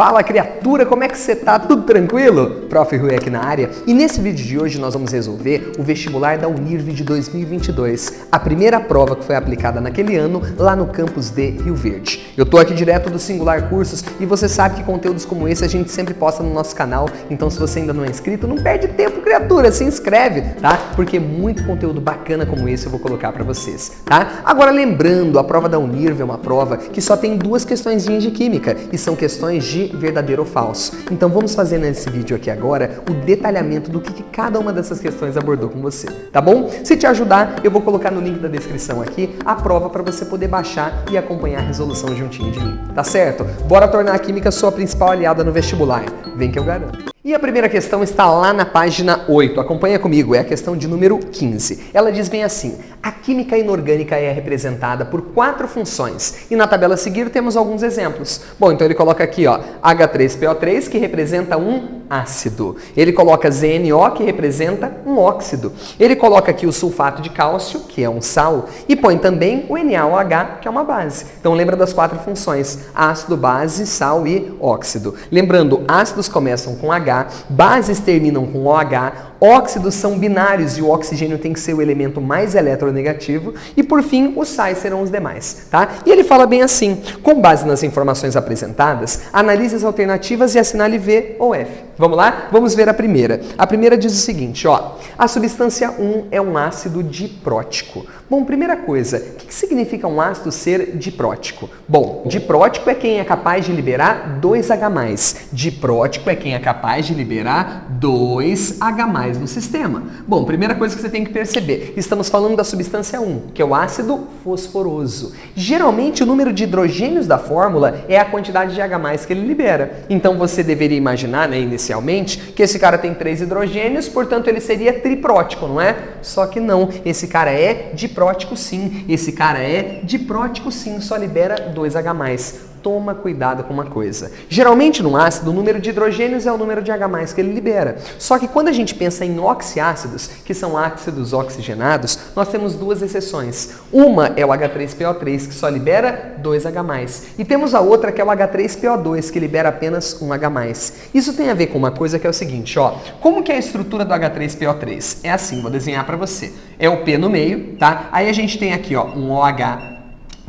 Fala, criatura, como é que você tá? Tudo tranquilo? Prof. Rui aqui na área. E nesse vídeo de hoje nós vamos resolver o vestibular da Unirv de 2022, a primeira prova que foi aplicada naquele ano lá no campus de Rio Verde. Eu tô aqui direto do Singular Cursos e você sabe que conteúdos como esse a gente sempre posta no nosso canal, então se você ainda não é inscrito, não perde tempo, criatura, se inscreve, tá? Porque muito conteúdo bacana como esse eu vou colocar pra vocês, tá? Agora lembrando, a prova da Unirv é uma prova que só tem duas questõezinhas de química e são questões de verdadeiro ou falso. Então vamos fazer nesse vídeo aqui agora o detalhamento do que cada uma dessas questões abordou com você, tá bom? Se te ajudar, eu vou colocar no link da descrição aqui a prova para você poder baixar e acompanhar a resolução juntinho de mim, tá certo? Bora tornar a química sua principal aliada no vestibular. Vem que eu garanto. E a primeira questão está lá na página 8, acompanha comigo, é a questão de número 15. Ela diz bem assim: a química inorgânica é representada por 4 funções, e na tabela a seguir temos alguns exemplos. Bom, então ele coloca aqui, ó, H3PO3, que representa um ácido. Ele coloca ZNO, que representa um óxido. Ele coloca aqui o sulfato de cálcio, que é um sal, e põe também o NaOH, que é uma base. Então lembra das 4 funções: ácido, base, sal e óxido. Lembrando, ácidos começam com H, bases terminam com OH, óxidos são binários e o oxigênio tem que ser o elemento mais eletronegativo e, por fim, os sais serão os demais, tá? E ele fala bem assim: com base nas informações apresentadas, analise as alternativas e assinale V ou F. Vamos lá? Vamos ver a primeira. A primeira diz o seguinte, ó: a substância 1 é um ácido diprótico. Bom, primeira coisa, o que significa um ácido ser diprótico? Bom, diprótico é quem é capaz de liberar 2H+. Diprótico é quem é capaz de liberar 2H+ no sistema. Bom, primeira coisa que você tem que perceber, estamos falando da substância 1, que é o ácido fosforoso. Geralmente o número de hidrogênios da fórmula é a quantidade de H+ que ele libera. Então você deveria imaginar, né, inicialmente, que esse cara tem 3 hidrogênios, portanto ele seria triprótico, não é? Só que não, esse cara é diprótico sim, esse cara é diprótico sim, só libera 2H+. Toma cuidado com uma coisa. Geralmente no ácido, o número de hidrogênios é o número de H+ que ele libera. Só que quando a gente pensa em oxiácidos, que são ácidos oxigenados, nós temos duas exceções. Uma é o H3PO3, que só libera 2H+. E temos a outra, que é o H3PO2, que libera apenas 1H+. Isso tem a ver com uma coisa que é o seguinte, ó. Como que é a estrutura do H3PO3? É assim, vou desenhar para você. É o P no meio, tá? Aí a gente tem aqui, ó, um OH.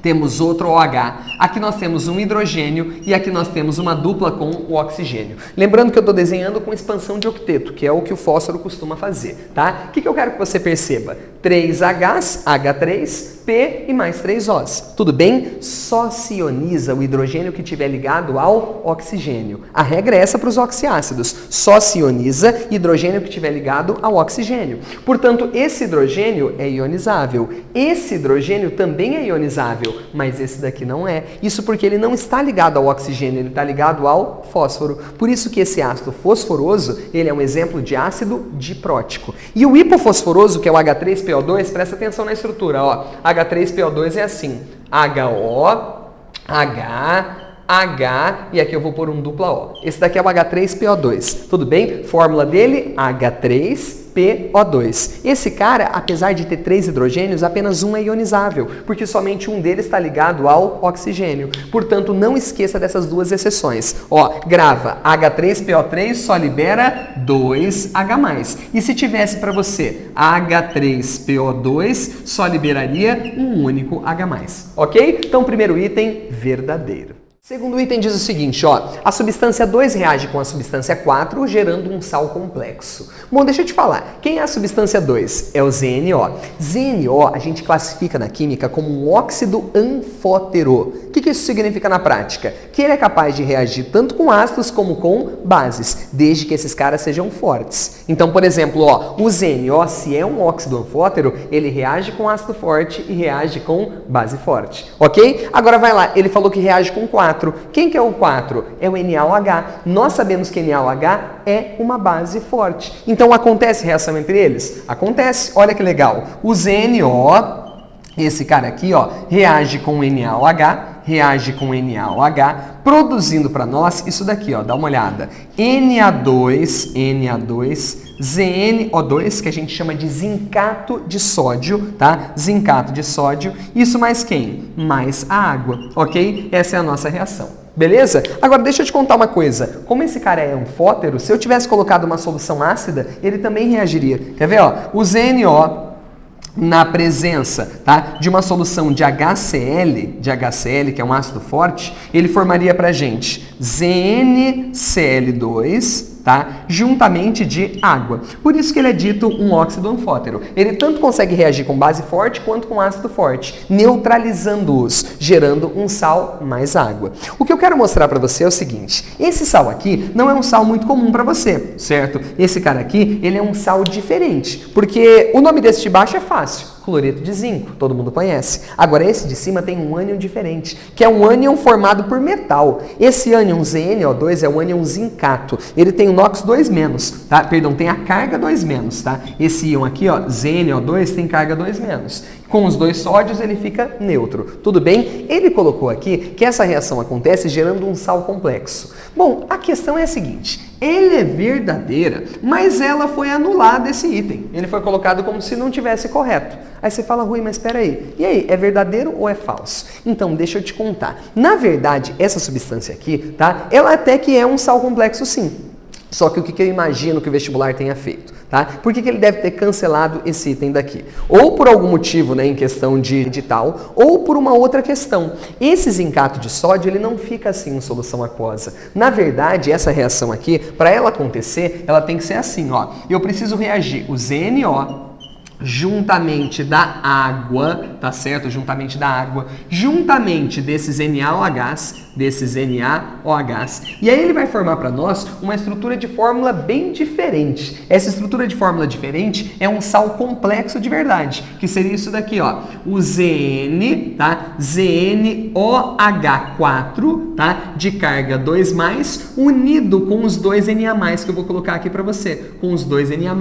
Temos outro OH, aqui nós temos um hidrogênio e aqui nós temos uma dupla com o oxigênio. Lembrando que eu estou desenhando com expansão de octeto, que é o que o fósforo costuma fazer, tá? O que eu quero que você perceba? 3Hs, H3, P e mais 3 Os. Tudo bem? Só se ioniza o hidrogênio que estiver ligado ao oxigênio. A regra é essa para os oxiácidos. Só se ioniza hidrogênio que estiver ligado ao oxigênio. Portanto, esse hidrogênio é ionizável. Esse hidrogênio também é ionizável, mas esse daqui não é. Isso porque ele não está ligado ao oxigênio, ele está ligado ao fósforo. Por isso que esse ácido fosforoso, ele é um exemplo de ácido diprótico. E o hipofosforoso, que é o H3PO2, presta atenção na estrutura, ó. H3PO2 é assim, HO, H, H, e aqui eu vou pôr um dupla O. Esse daqui é o H3PO2, tudo bem? Fórmula dele, H3PO2. Esse cara, apesar de ter 3 hidrogênios, apenas um é ionizável, porque somente um deles está ligado ao oxigênio. Portanto, não esqueça dessas duas exceções. Ó, grava, H3PO3 só libera 2H+. E se tivesse para você H3PO2, só liberaria um único H+. Ok? Então, primeiro item, verdadeiro. Segundo item diz o seguinte, ó: a substância 2 reage com a substância 4, gerando um sal complexo. Bom, deixa eu te falar, quem é a substância 2? É o ZNO. ZNO a gente classifica na química como um óxido anfótero. O que isso significa na prática? Que ele é capaz de reagir tanto com ácidos como com bases, desde que esses caras sejam fortes. Então, por exemplo, ó, o ZNO, se é um óxido anfótero, ele reage com ácido forte e reage com base forte, ok? Agora vai lá, ele falou que reage com 4. Quem que é o 4? É o NaOH. Nós sabemos que NaOH é uma base forte. Então, acontece reação entre eles? Acontece. Olha que legal. O ZNO, esse cara aqui, ó, reage com NaOH, produzindo para nós isso daqui, ó, dá uma olhada. Na2, ZnO2, que a gente chama de zincato de sódio, tá? Zincato de sódio. Isso mais quem? Mais a água, ok? Essa é a nossa reação. Beleza? Agora deixa eu te contar uma coisa. Como esse cara é anfótero, se eu tivesse colocado uma solução ácida, ele também reagiria. Quer ver? Ó? O ZNO na presença, tá, de uma solução de HCl, que é um ácido forte, ele formaria pra gente ZnCl2, tá? Juntamente de água. Por isso que ele é dito um óxido anfótero. Ele tanto consegue reagir com base forte quanto com ácido forte, neutralizando-os, gerando um sal mais água. O que eu quero mostrar para você é o seguinte: esse sal aqui não é um sal muito comum para você, certo? Esse cara aqui, ele é um sal diferente, porque o nome desse de baixo é fácil. Cloreto de zinco, todo mundo conhece. Agora esse de cima tem um ânion diferente, que é um ânion formado por metal. Esse ânion ZnO2 é o ânion zincato. Ele tem o NOx 2-, tá? Perdão, tem a carga 2-, tá? Esse íon aqui, ó, ZnO2 tem carga 2-. Com os dois sódios ele fica neutro. Tudo bem? Ele colocou aqui que essa reação acontece gerando um sal complexo. Bom, a questão é a seguinte: ela é verdadeira, mas ela foi anulada, esse item. Ele foi colocado como se não tivesse correto. Aí você fala, Rui, mas espera aí. E aí, é verdadeiro ou é falso? Então, deixa eu te contar. Na verdade, essa substância aqui, tá? Ela até que é um sal complexo, sim. Só que o que eu imagino que o vestibular tenha feito, tá? Por que ele deve ter cancelado esse item daqui? Ou por algum motivo, né, em questão de edital, ou por uma outra questão. Esse zincato de sódio, ele não fica assim em solução aquosa. Na verdade, essa reação aqui, para ela acontecer, ela tem que ser assim, ó. Eu preciso reagir o ZNO juntamente da água, tá certo? Juntamente da água, juntamente desses NaOH, e aí ele vai formar para nós uma estrutura de fórmula bem diferente. Essa estrutura de fórmula diferente é um sal complexo de verdade, que seria isso daqui, ó, o Zn, tá? ZnOH4, tá? De carga 2+, unido com os dois Na+, que eu vou colocar aqui para você, com os dois Na+.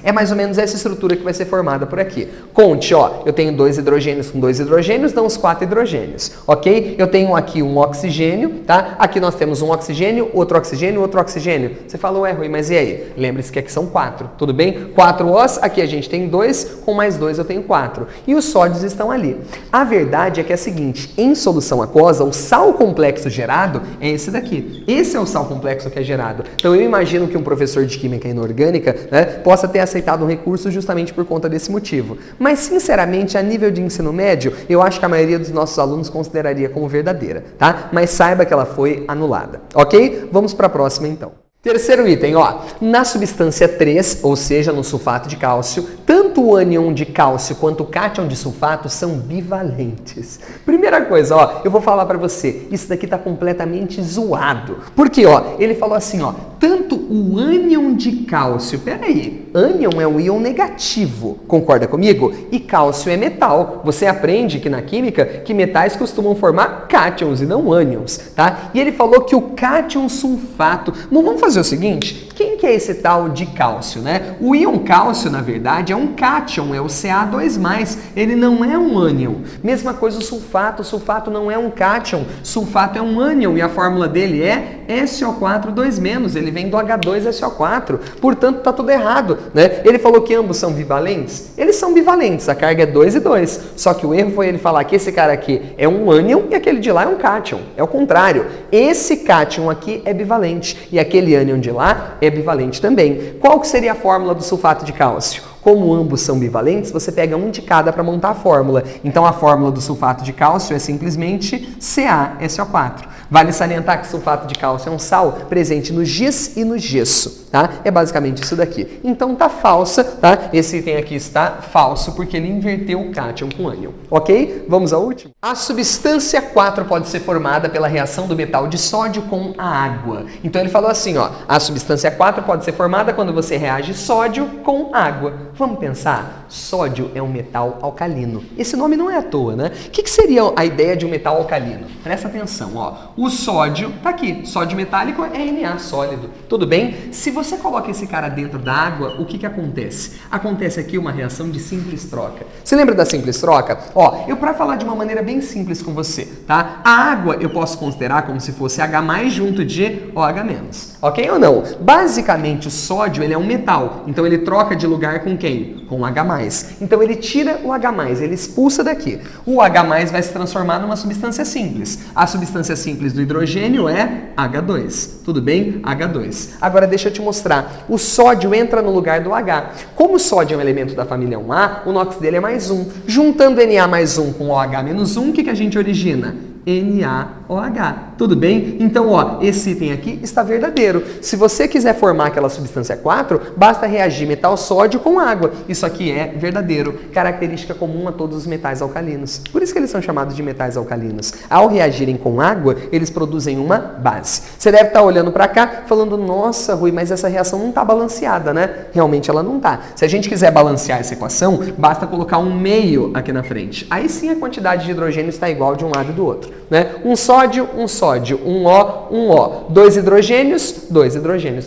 É mais ou menos essa estrutura que vai ser formada por aqui. Conte, ó, eu tenho 2 hidrogênios com 2 hidrogênios, dão os 4 hidrogênios, ok? Eu tenho aqui um oxigênio, tá? Aqui nós temos um oxigênio, outro oxigênio, outro oxigênio. Você falou, Rui, mas e aí? Lembre-se que aqui são 4, tudo bem? 4 Os, aqui a gente tem 2, com mais 2 eu tenho 4. E os sódios estão ali. A verdade é que é a seguinte: em solução aquosa, o sal complexo gerado é esse daqui. Esse é o sal complexo que é gerado. Então eu imagino que um professor de química inorgânica, né, possa ter aceitado um recurso justamente por conta desse motivo. Mas, sinceramente, a nível de ensino médio, eu acho que a maioria dos nossos alunos consideraria como verdadeira, tá? Mas saiba que ela foi anulada, ok? Vamos para a próxima, então. Terceiro item, ó, na substância 3, ou seja, no sulfato de cálcio, tanto o ânion de cálcio quanto o cátion de sulfato são bivalentes. Primeira coisa, ó, eu vou falar pra você, isso daqui tá completamente zoado. Por quê, ó? Ele falou assim, ó, tanto o ânion de cálcio, peraí, ânion é um íon negativo, concorda comigo? E cálcio é metal. Você aprende que na química que metais costumam formar cátions e não ânions, tá? E ele falou que o cátion sulfato, bom, vamos fazer o seguinte, quem que é esse tal de cálcio, né? O íon cálcio, na verdade, é um cátion, é o Ca2+, ele não é um ânion. Mesma coisa o sulfato não é um cátion, sulfato é um ânion e a fórmula dele é SO4 2-, ele vem do H2SO4, portanto tá tudo errado, né? Ele falou que ambos são bivalentes, eles são bivalentes, a carga é 2 e 2, só que o erro foi ele falar que esse cara aqui é um ânion e aquele de lá é um cátion, é o contrário, esse cátion aqui é bivalente e aquele ânion de lá é bivalente também. Qual que seria a fórmula do sulfato de cálcio? Como ambos são bivalentes, você pega um de cada para montar a fórmula. Então a fórmula do sulfato de cálcio é simplesmente CaSO4. Vale salientar que sulfato de cálcio é um sal presente no giz e no gesso, tá? É basicamente isso daqui. Então tá falsa, tá? Esse item aqui está falso porque ele inverteu o cátion com ânion, ok? Vamos ao último? A substância 4 pode ser formada pela reação do metal de sódio com a água. Então ele falou assim, ó, a substância 4 pode ser formada quando você reage sódio com água. Vamos pensar? Sódio é um metal alcalino. Esse nome não é à toa, né? O que seria a ideia de um metal alcalino? Presta atenção, ó. O sódio tá aqui. Sódio metálico é Na, sólido. Tudo bem? Se você coloca esse cara dentro da água, o que acontece? Acontece aqui uma reação de simples troca. Você lembra da simples troca? Ó, eu para falar de uma maneira bem simples com você, tá? A água eu posso considerar como se fosse H+ junto de OH-. Ok ou não? Basicamente o sódio ele é um metal, então ele troca de lugar com quem? Com H+. Então ele tira o H+, ele expulsa daqui. O H+ vai se transformar numa substância simples. A substância simples do hidrogênio é H2. Tudo bem? H2. Agora deixa eu te mostrar. O sódio entra no lugar do H. Como o sódio é um elemento da família 1A, o NOx dele é +1. Juntando Na+1 com OH-1, o que a gente origina? NaOH. Tudo bem? Então, ó, esse item aqui está verdadeiro. Se você quiser formar aquela substância 4, basta reagir metal sódio com água. Isso aqui é verdadeiro. Característica comum a todos os metais alcalinos. Por isso que eles são chamados de metais alcalinos. Ao reagirem com água, eles produzem uma base. Você deve estar olhando para cá, falando, nossa, Rui, mas essa reação não está balanceada, né? Realmente ela não está. Se a gente quiser balancear essa equação, basta colocar um meio aqui na frente. Aí sim a quantidade de hidrogênio está igual de um lado e do outro. Né? Um sódio, um O. Dois hidrogênios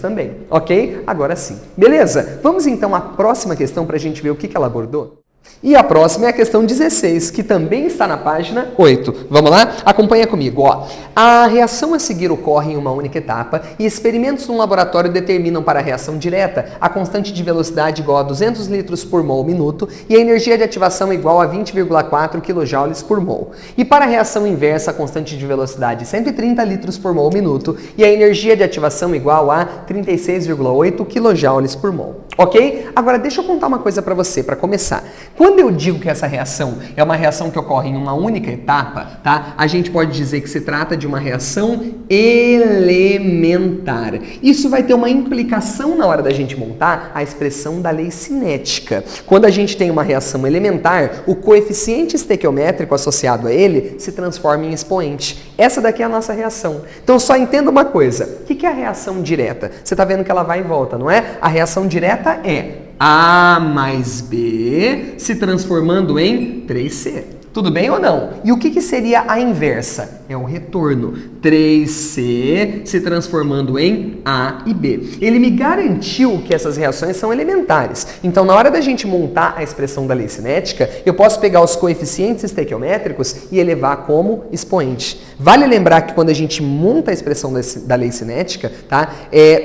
também. Ok? Agora sim. Beleza? Vamos então à próxima questão para a gente ver o que ela abordou? E a próxima é a questão 16, que também está na página 8. Vamos lá? Acompanha comigo. Ó. A reação a seguir ocorre em uma única etapa e experimentos no laboratório determinam para a reação direta a constante de velocidade igual a 200 litros por mol minuto e a energia de ativação igual a 20,4 kJ por mol. E para a reação inversa, a constante de velocidade 130 litros por mol minuto e a energia de ativação igual a 36,8 kJ por mol. Ok? Agora deixa eu contar uma coisa para você, para começar. Quando eu digo que essa reação é uma reação que ocorre em uma única etapa, tá? A gente pode dizer que se trata de uma reação elementar. Isso vai ter uma implicação na hora da gente montar a expressão da lei cinética. Quando a gente tem uma reação elementar, o coeficiente estequiométrico associado a ele se transforma em expoente. Essa daqui é a nossa reação. Então só entenda uma coisa. O que é a reação direta? Você está vendo que ela vai e volta, não é? A reação direta é A mais B se transformando em 3C. Tudo bem ou não? E o que seria a inversa? É o retorno. 3C se transformando em A e B. Ele me garantiu que essas reações são elementares. Então, na hora da gente montar a expressão da lei cinética, eu posso pegar os coeficientes estequiométricos e elevar como expoente. Vale lembrar que quando a gente monta a expressão da lei cinética, tá?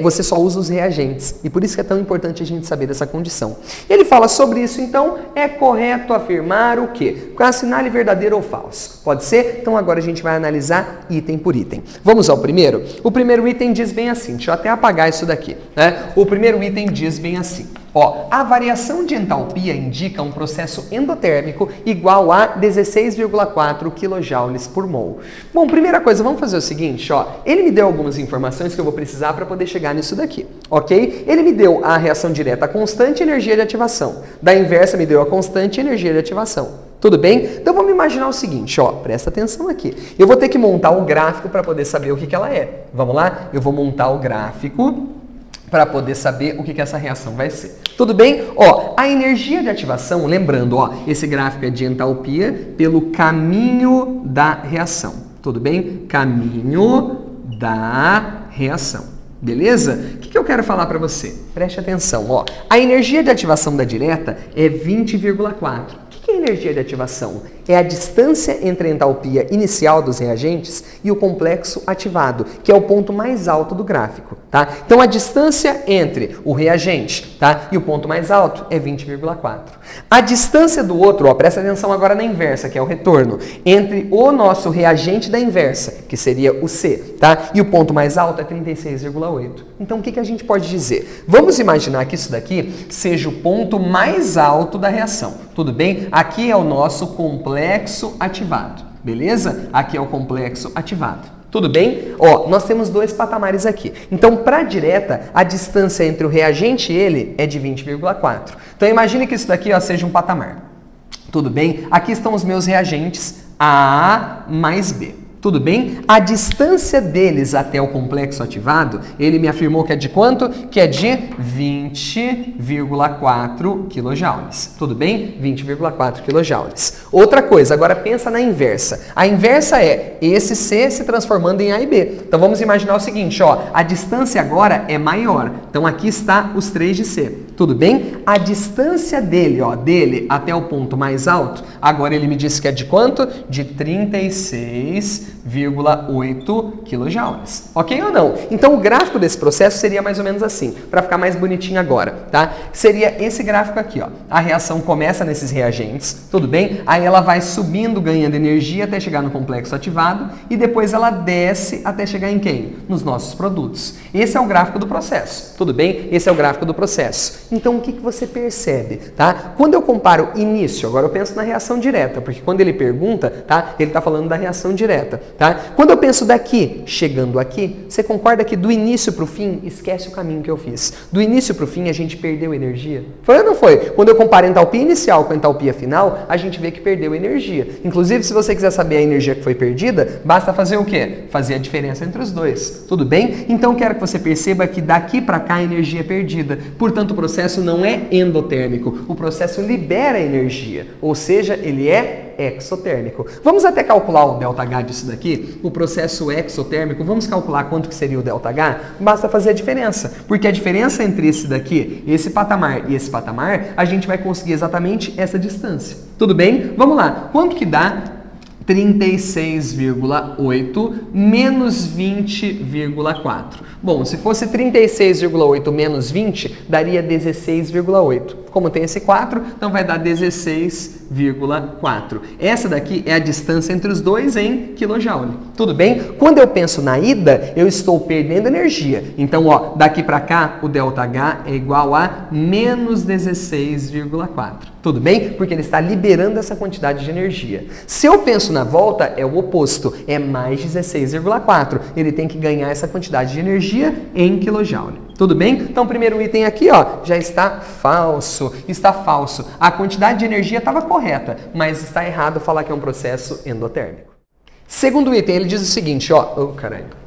Você só usa os reagentes. E por isso que é tão importante a gente saber dessa condição. Ele fala sobre isso, então, é correto afirmar o quê? Com assinale verdadeiro ou falso. Pode ser? Então agora a gente vai analisar item por item. Vamos ao primeiro? O primeiro item diz bem assim, deixa eu até apagar isso daqui, né? O primeiro item diz bem assim. Ó, a variação de entalpia indica um processo endotérmico igual a 16,4 kJ por mol. Bom, primeira coisa, vamos fazer o seguinte, ó. Ele me deu algumas informações que eu vou precisar para poder chegar nisso daqui, ok? Ele me deu a reação direta, a constante energia de ativação. Da inversa me deu a constante energia de ativação. Tudo bem? Então vamos imaginar o seguinte, ó, presta atenção aqui. Eu vou ter que montar o gráfico para poder saber o que ela é. Vamos lá? Eu vou montar o gráfico para poder saber o que essa reação vai ser. Tudo bem? Ó, a energia de ativação, lembrando, ó, esse gráfico é de entalpia pelo caminho da reação. Tudo bem? Caminho da reação. Beleza? O que eu quero falar para você? Preste atenção, ó. A energia de ativação da direta é 20,4. O que é energia de ativação? É a distância entre a entalpia inicial dos reagentes e o complexo ativado, que é o ponto mais alto do gráfico, tá? Então a distância entre o reagente, tá, e o ponto mais alto é 20,4. A distância do outro, ó, presta atenção agora na inversa, que é o retorno, entre o nosso reagente da inversa, que seria o C, tá? E o ponto mais alto é 36,8. Então o que a gente pode dizer? Vamos imaginar que isso daqui seja o ponto mais alto da reação, tudo bem? Aqui é o nosso complexo ativado, beleza? Aqui é o complexo ativado. Tudo bem? Ó, nós temos dois patamares aqui. Então, para a direta, a distância entre o reagente e ele é de 20,4. Então, imagine que isso daqui, ó, seja um patamar. Tudo bem? Aqui estão os meus reagentes A mais B. Tudo bem? A distância deles até o complexo ativado, ele me afirmou que é de quanto? Que é de 20,4 kJ. Tudo bem? 20,4 kJ. Outra coisa, agora pensa na inversa. A inversa é esse C se transformando em A e B. Então vamos imaginar o seguinte, ó, a distância agora é maior. Então aqui está os 3 de C. tudo bem? A distância dele, ó, dele até o ponto mais alto, agora ele me disse que é de quanto? De 36,8 kJ, ok ou não? Então o gráfico desse processo seria mais ou menos assim, para ficar mais bonitinho agora, tá? Seria esse gráfico aqui, ó. A reação começa nesses reagentes, tudo bem? Aí ela vai subindo, ganhando energia até chegar no complexo ativado e depois ela desce até chegar em quem? Nos nossos produtos. Esse é o gráfico do processo, tudo bem? Esse é o gráfico do processo. Então o que você percebe, tá? Quando eu comparo início, agora eu penso na reação direta, porque quando ele pergunta, tá? Ele está falando da reação direta, tá? Quando eu penso daqui, chegando aqui, você concorda que do início para o fim, esquece o caminho que eu fiz. Do início para o fim a gente perdeu energia? Foi ou não foi? Quando eu comparo a entalpia inicial com a entalpia final, a gente vê que perdeu energia. Inclusive, se você quiser saber a energia que foi perdida, basta fazer o quê? Fazer a diferença entre os dois. Tudo bem? Então, quero que você perceba que daqui para cá a energia é perdida. Portanto, o processo não é endotérmico. O processo libera energia. Ou seja, ele é exotérmico. Vamos até calcular o ΔH disso daqui, o processo exotérmico, vamos calcular quanto que seria o ΔH? Basta fazer a diferença, porque a diferença entre esse daqui, esse patamar e esse patamar, a gente vai conseguir exatamente essa distância. Tudo bem? Vamos lá. Quanto que dá 36,8 menos 20,4? Bom, se fosse 36,8 menos 20, daria 16,8. Como tem esse 4, então vai dar 16,4. Essa daqui é a distância entre os dois em kJ. Tudo bem? Quando eu penso na ida, eu estou perdendo energia. Então, ó, daqui para cá, o ΔH é igual a menos 16,4. Tudo bem? Porque ele está liberando essa quantidade de energia. Se eu penso na volta, é o oposto. É mais 16,4. Ele tem que ganhar essa quantidade de energia em kJ. Tudo bem? Então, o primeiro item aqui, ó, já está falso. Está falso. A quantidade de energia estava correta, mas está errado falar que é um processo endotérmico. Segundo item, ele diz o seguinte, ó... Oh, caralho.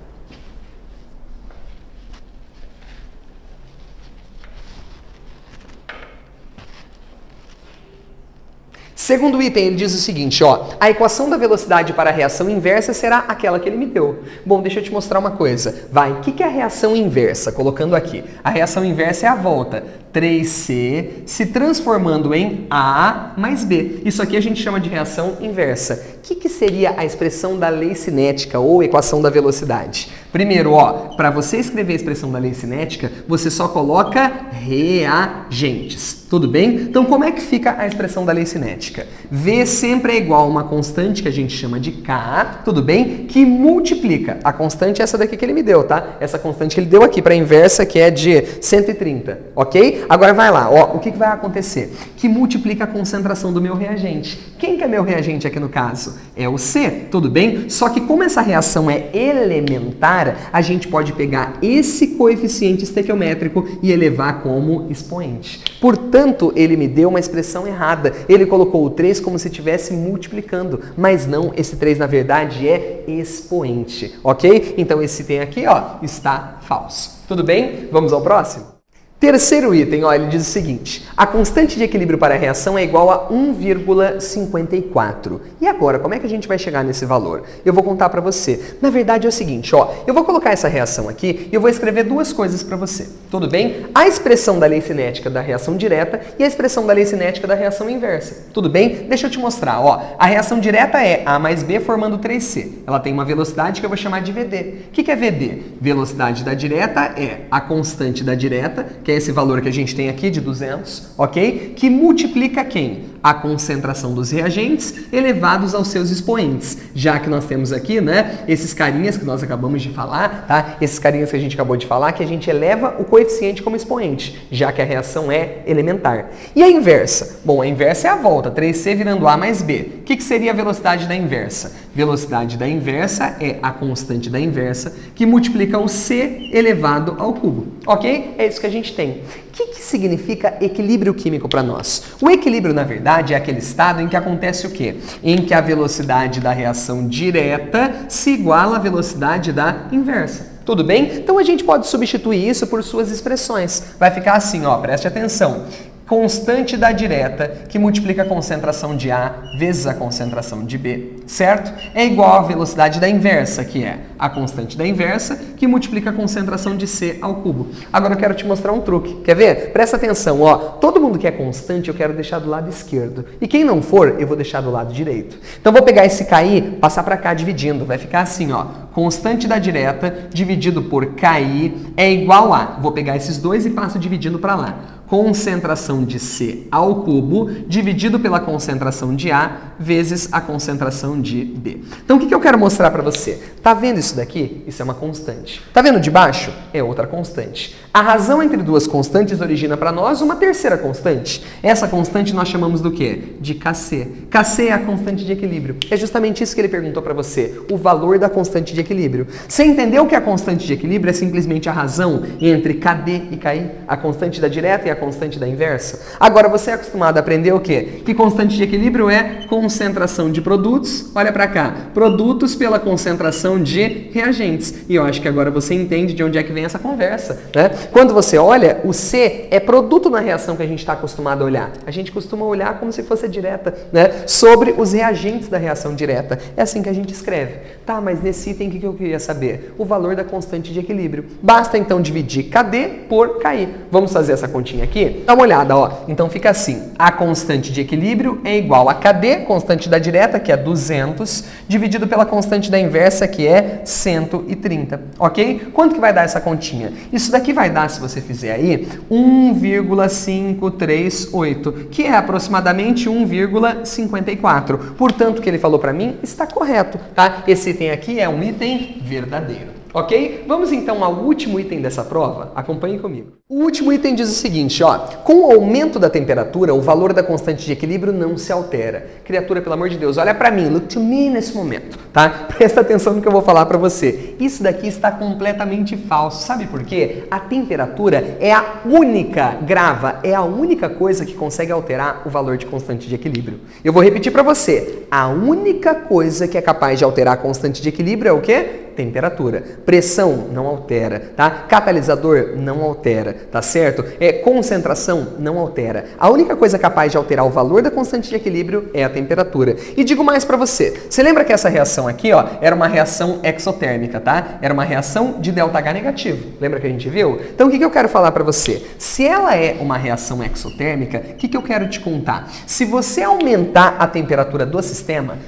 Segundo item, ele diz o seguinte, ó, a equação da velocidade para a reação inversa será aquela que ele me deu. Bom, deixa eu te mostrar uma coisa. Vai, o que é a reação inversa? Colocando aqui. A reação inversa é a volta. 3C se transformando em A mais B. Isso aqui a gente chama de reação inversa. O que seria a expressão da lei cinética ou equação da velocidade? Primeiro, ó, para você escrever a expressão da lei cinética, você só coloca reagentes. Tudo bem? Então, como é que fica a expressão da lei cinética? V sempre é igual a uma constante que a gente chama de K, tudo bem? Que multiplica. A constante é essa daqui que ele me deu, tá? Essa constante que ele deu aqui para a inversa, que é de 130, ok? Agora vai lá, ó, o que vai acontecer? Que multiplica a concentração do meu reagente. Quem que é meu reagente aqui no caso? É o C, tudo bem? Só que como essa reação é elementar, a gente pode pegar esse coeficiente estequiométrico e elevar como expoente. Portanto, ele me deu uma expressão errada. Ele colocou o 3 como se estivesse multiplicando, mas não, esse 3 na verdade é expoente, ok? Então esse item aqui, ó, está falso. Tudo bem? Vamos ao próximo? Terceiro item, ó, ele diz o seguinte, a constante de equilíbrio para a reação é igual a 1,54. E agora, como é que a gente vai chegar nesse valor? Eu vou contar para você. Na verdade é o seguinte, ó, eu vou colocar essa reação aqui e eu vou escrever duas coisas para você. Tudo bem? A expressão da lei cinética da reação direta e a expressão da lei cinética da reação inversa. Tudo bem? Deixa eu te mostrar, ó. A reação direta é A mais B formando 3C. Ela tem uma velocidade que eu vou chamar de VD. O que é VD? Velocidade da direta é a constante da direta, que é esse valor que a gente tem aqui de 200, ok? Que multiplica quem? A concentração dos reagentes elevados aos seus expoentes. Já que nós temos aqui, né, esses carinhas que nós acabamos de falar, tá? Esses carinhas que a gente acabou de falar, que a gente eleva o coeficiente como expoente, já que a reação é elementar. E a inversa? Bom, a inversa é a volta, 3C virando A mais B. O que seria a velocidade da inversa? Velocidade da inversa é a constante da inversa, que multiplica o C elevado ao cubo, ok? É isso que a gente tem. O que significa equilíbrio químico para nós? O equilíbrio, na verdade, é aquele estado em que acontece o quê? Em que a velocidade da reação direta se iguala à velocidade da inversa. Tudo bem? Então a gente pode substituir isso por suas expressões. Vai ficar assim, ó, preste atenção. constante da direta que multiplica a concentração de A vezes a concentração de B, certo? É igual à velocidade da inversa, que é a constante da inversa que multiplica a concentração de C ao cubo. Agora eu quero te mostrar um truque. Quer ver? Presta atenção, ó. Todo mundo que é constante eu quero deixar do lado esquerdo. E quem não for, eu vou deixar do lado direito. Então vou pegar esse KI, passar para cá dividindo. Vai ficar assim, ó. Constante da direta dividido por KI é igual a... Vou pegar esses dois e passo dividindo para lá. Concentração de C ao cubo dividido pela concentração de A vezes a concentração de B. Então o que eu quero mostrar para você? Tá vendo isso daqui? Isso é uma constante. Tá vendo de baixo? É outra constante. A razão entre duas constantes origina para nós uma terceira constante. Essa constante nós chamamos do quê? De Kc. Kc é a constante de equilíbrio. É justamente isso que ele perguntou para você, o valor da constante de equilíbrio. Você entendeu que a constante de equilíbrio é simplesmente a razão entre Kd e Ki? A constante da direta e a constante da inversa? Agora você é acostumado a aprender o quê? Que constante de equilíbrio é concentração de produtos, olha para cá, produtos pela concentração de reagentes. E eu acho que agora você entende de onde é que vem essa conversa, né? Quando você olha, o C é produto na reação que a gente está acostumado a olhar. A gente costuma olhar como se fosse direta, né? Sobre os reagentes da reação direta. É assim que a gente escreve. Tá, mas nesse item o que eu queria saber? O valor da constante de equilíbrio. Basta então dividir Kd por Ki. Vamos fazer essa continha aqui? Dá uma olhada, ó. Então fica assim, a constante de equilíbrio é igual a Kd, constante da direta, que é 200, dividido pela constante da inversa, que é 130, ok? Quanto que vai dar essa continha? Isso daqui vai dar, se você fizer aí, 1,538, que é aproximadamente 1,54. Portanto, o que ele falou para mim está correto, tá? Esse item aqui é um item verdadeiro. Ok? Vamos então ao último item dessa prova? Acompanhe comigo. O último item diz o seguinte, ó. Com o aumento da temperatura, o valor da constante de equilíbrio não se altera. Criatura, pelo amor de Deus, olha pra mim, look to me nesse momento, tá? Presta atenção no que eu vou falar pra você. Isso daqui está completamente falso. Sabe por quê? A temperatura é a única, grava, é a única coisa que consegue alterar o valor de constante de equilíbrio. Eu vou repetir pra você. A única coisa que é capaz de alterar a constante de equilíbrio é o quê? Temperatura. Pressão não altera, tá? Catalisador não altera, tá certo? Concentração não altera. A única coisa capaz de alterar o valor da constante de equilíbrio é a temperatura. E digo mais pra você. Você lembra que essa reação aqui, ó, era uma reação exotérmica, tá? Era uma reação de ΔH negativo. Lembra que a gente viu? Então o que eu quero falar pra você? Se ela é uma reação exotérmica, o que eu quero te contar? Se você aumentar a temperatura do sistema,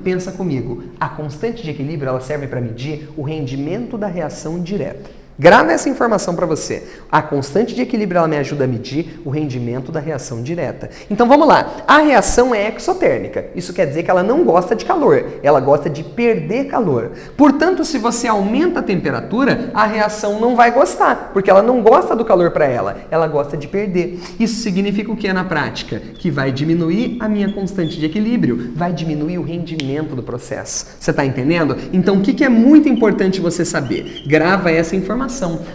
pensa comigo, a constante de equilíbrio ela serve para medir o rendimento da reação direta. Grava essa informação para você. A constante de equilíbrio ela me ajuda a medir o rendimento da reação direta. Então vamos lá. A reação é exotérmica. Isso quer dizer que ela não gosta de calor. Ela gosta de perder calor. Portanto, se você aumenta a temperatura, a reação não vai gostar, porque ela não gosta do calor para ela. Ela gosta de perder. Isso significa o que na prática? Que vai diminuir a minha constante de equilíbrio, vai diminuir o rendimento do processo. Você está entendendo? Então o que é muito importante você saber? Grava essa informação.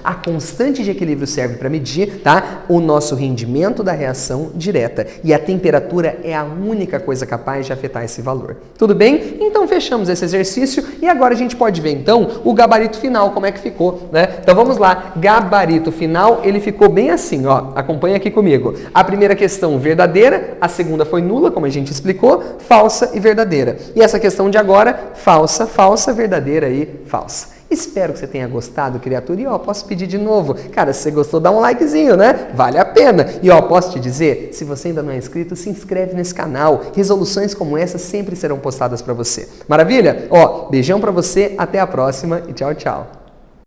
A constante de equilíbrio serve para medir, tá, o nosso rendimento da reação direta. E a temperatura é a única coisa capaz de afetar esse valor. Tudo bem? Então fechamos esse exercício e agora a gente pode ver então o gabarito final, como é que ficou, né? Então vamos lá. Gabarito final, ele ficou bem assim, ó. Acompanha aqui comigo. A primeira questão verdadeira, a segunda foi nula, como a gente explicou, falsa e verdadeira. E essa questão de agora, falsa, falsa, verdadeira e falsa. Espero que você tenha gostado, criatura. E ó, posso pedir de novo. Cara, se você gostou, dá um likezinho, né? Vale a pena. E ó, posso te dizer, se você ainda não é inscrito, se inscreve nesse canal. Resoluções como essa sempre serão postadas para você. Maravilha? Ó, beijão para você, até a próxima e tchau, tchau.